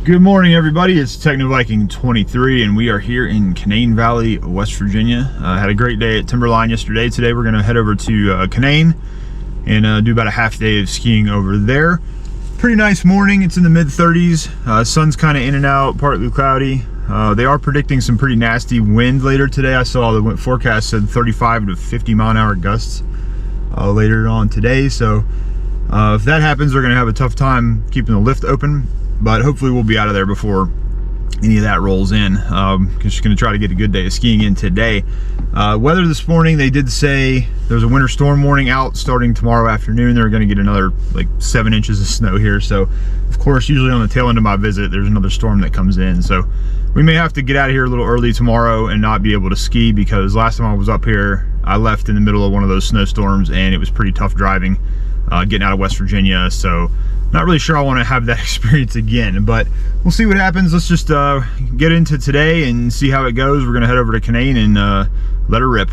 Good morning, everybody. It's Techno Viking 23, and we are here in Canaan Valley, West Virginia. Had a great day at Timberline yesterday. Today we're going to head over to Canaan and do about a half day of skiing over there. Pretty nice morning. It's in the mid-30s. Sun's kind of in and out, partly cloudy. They are predicting some pretty nasty wind later today. I saw the forecast said 35 to 50 mile-an-hour gusts later on today. So if that happens, they're going to have a tough time keeping the lift open. But hopefully we'll be out of there before any of that rolls in. Just going to try to get a good day of skiing in today. Weather this morning, they did say there's a winter storm warning out starting tomorrow afternoon. They're going to get another like 7 inches of snow here. So of course, usually on the tail end of my visit, there's another storm that comes in. So we may have to get out of here a little early tomorrow and not be able to ski, because last time I was up here, I left in the middle of one of those snowstorms and it was pretty tough driving getting out of West Virginia. So not really sure I want to have that experience again, but we'll see what happens. Let's just get into today and see how it goes. We're going to head over to Canaan and let her rip.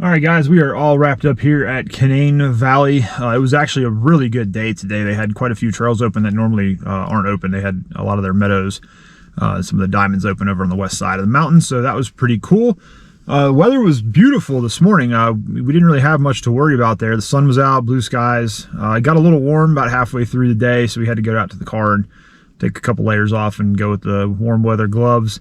All right, guys, we are all wrapped up here at Canaan Valley. It was actually a really good day today. They had quite a few trails open that normally aren't open. They had a lot of their meadows, some of the diamonds open over on the west side of the mountain, so that was pretty cool. The weather was beautiful this morning. We didn't really have much to worry about there. The sun was out, blue skies. It got a little warm about halfway through the day, so we had to get out to the car and take a couple layers off and go with the warm weather gloves.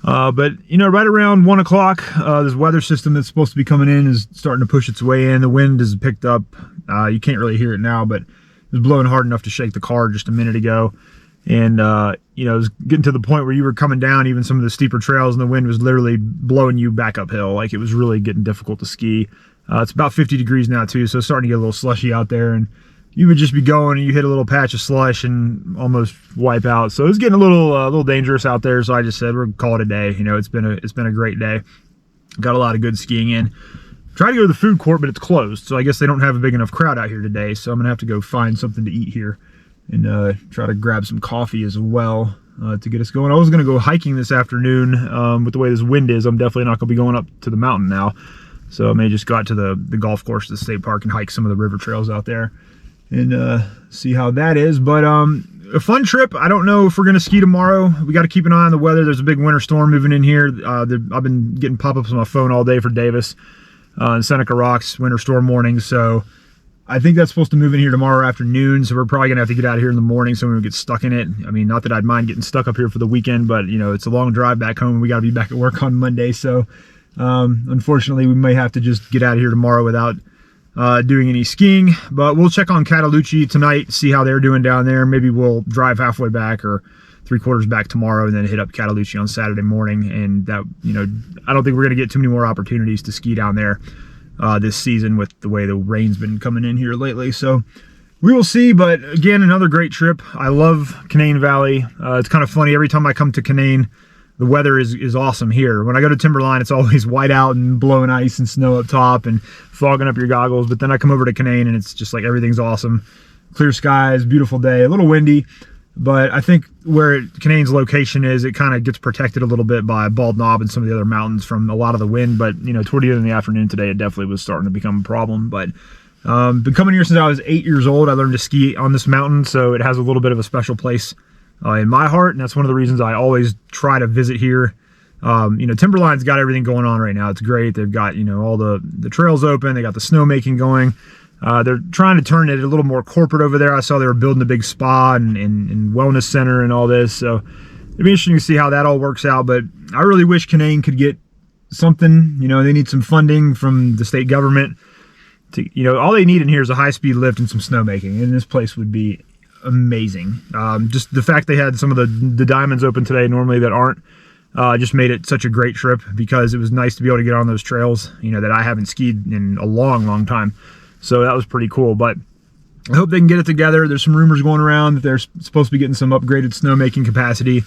But, you know, right around 1 o'clock, this weather system that's supposed to be coming in is starting to push its way in. The wind has picked up. You can't really hear it now, but it was blowing hard enough to shake the car just a minute ago. And, you know, it was getting to the point where you were coming down even some of the steeper trails and the wind was literally blowing you back uphill. Like, it was really getting difficult to ski. It's about 50 degrees now, too, so it's starting to get a little slushy out there. And you would just be going and you hit a little patch of slush and almost wipe out. So it was getting a little dangerous out there. So I just said, we're gonna call it a day. You know, it's been a great day. Got a lot of good skiing in. Tried to go to the food court, but it's closed. So I guess they don't have a big enough crowd out here today. So I'm gonna have to go find something to eat here and try to grab some coffee as well to get us going. I was gonna go hiking this afternoon. With the way this wind is, I'm definitely not gonna be going up to the mountain now. So I may just go out to the golf course, the state park, and hike some of the river trails out there and see how that is. But a fun trip. I don't know if we're gonna ski tomorrow. We got to keep an eye on the weather. There's a big winter storm moving in here. I've been getting pop-ups on my phone all day for Davis and Seneca Rocks winter storm warnings. So I think that's supposed to move in here tomorrow afternoon. So we're probably gonna have to get out of here in the morning so we don't get stuck in it. I mean, not that I'd mind getting stuck up here for the weekend, but you know, it's a long drive back home. We got to be back at work on Monday. So unfortunately, we may have to just get out of here tomorrow without doing any skiing, but we'll check on Catalucci tonight, see how they're doing down there. Maybe we'll drive halfway back or 3/4 back tomorrow and then hit up Catalucci on Saturday morning. And that, you know, I don't think we're going to get too many more opportunities to ski down there this season with the way the rain's been coming in here lately. So we will see, but again, another great trip. I love Canaan Valley. It's kind of funny, every time I come to Canaan, the weather is awesome here. When I go to Timberline, it's always white out and blowing ice and snow up top and fogging up your goggles. But then I come over to Canaan and it's just like everything's awesome. Clear skies, beautiful day, a little windy. But I think where Canaan's location is, it kind of gets protected a little bit by Bald Knob and some of the other mountains from a lot of the wind. But, you know, toward the end of the afternoon today, it definitely was starting to become a problem. But been coming here since I was 8 years old. I learned to ski on this mountain, so it has a little bit of a special place in my heart, and that's one of the reasons I always try to visit here. You know, Timberline's got everything going on right now. It's great. They've got, you know, all the trails open. They got the snowmaking going. They're trying to turn it a little more corporate over there. I saw they were building a big spa and wellness center and all this. So it'd be interesting to see how that all works out. But I really wish Canaan could get something. You know, they need some funding from the state government. You know, all they need in here is a high-speed lift and some snowmaking, and this place would be amazing. Just the fact they had some of the diamonds open today normally that aren't just made it such a great trip, because it was nice to be able to get on those trails, you know, that I haven't skied in a long time. So that was pretty cool. But I hope they can get it together. There's some rumors going around that they're supposed to be getting some upgraded snowmaking capacity,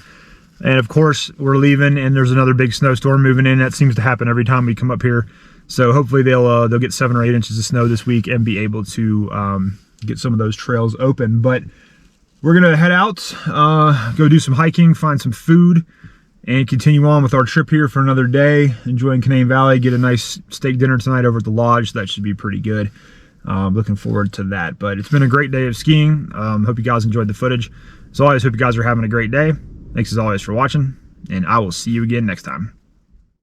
and of course we're leaving and there's another big snowstorm moving in. That seems to happen every time we come up here. So hopefully they'll get 7 or 8 inches of snow this week and be able to get some of those trails open. But we're gonna head out, go do some hiking, find some food, and continue on with our trip here for another day, enjoying Canaan Valley. Get a nice steak dinner tonight over at the lodge. That should be pretty good. Looking forward to that. But it's been a great day of skiing. Hope you guys enjoyed the footage. As always, hope you guys are having a great day. Thanks as always for watching, and I will see you again next time.